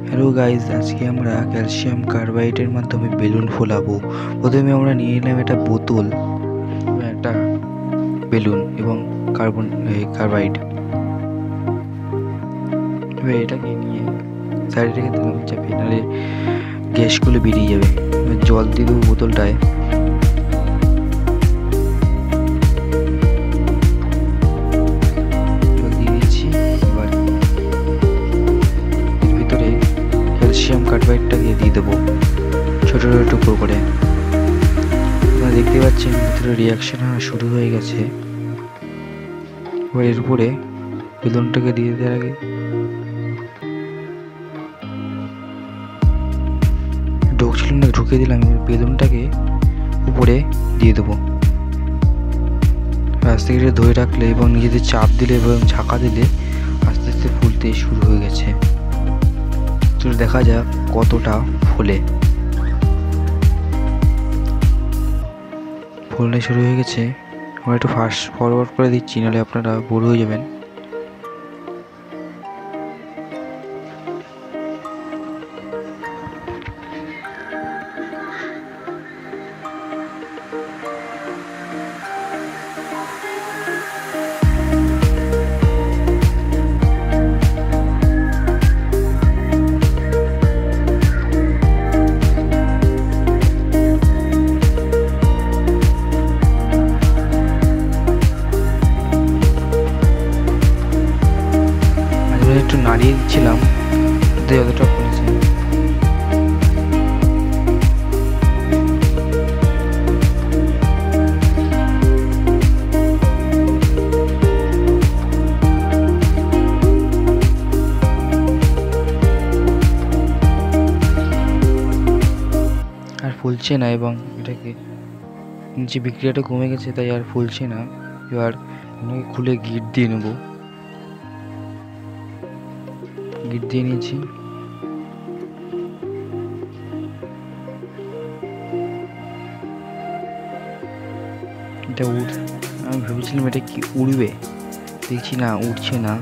Hello guys, আজকে আমরা calcium কার্বাইডের মাধ্যমে বেলুন ফোলাবো। প্রথমে আমরা নিয়ে নিলাম একটা বোতল, একটা বেলুন এবং কার্বাইড। এবার এটাকে নিয়ে সাইডে রেখে দিলাম চাপে, নাহলে গ্যাসগুলো বেরিয়ে যাবে। এবার জল দিয়ে দেবো বোতলটায়। জল দিয়ে দিচ্ছি। এবার এর ভিতরে ক্যালসিয়াম কার্বাইডটাকে দিয়ে দেবো ছোটো ছোটো টুকরো করে। আপনারা দেখতে পাচ্ছেন ভিতরে রিয়াকশন শুরু হয়ে গেছে। এবার এর উপরে বেলুনটাকে দিয়ে দেওয়ার আগে ঢুকছিল না, ঢুকে দিলাম। এবার বেলুনটাকে উপরে দিয়ে দেবো। আস্তে করে ধরে রাখলে এবং নিজেদের চাপ দিলে এবং ঝাঁকা দিলে আস্তে আস্তে ফুলতে শুরু হয়ে গেছে। তো দেখা যাক কতটা ফোলে। ফোলতে শুরু হয়ে গেছে। আমরা একটু ফাস্ট ফরওয়ার্ড করে দিচ্ছি, নাহলে আপনারা বোর হয়ে যাবেন। একটু নাড়িয়ে দিচ্ছিলাম, যতটা ফুলেছে। আর ফুলছে না এবং এটাকে নিচে বিক্রিয়াটা কমে গেছে, তাই আর ফুলছে না। এবার খুলে গিট দিয়ে নেবো। গিট দিয়ে নিয়েছি। এটা আমি ভেবেছিলাম এটা কি উড়বে, দেখছি না উড়ছে না।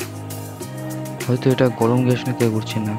হয়তো এটা গরম গ্যাস না, তাই উড়ছে না।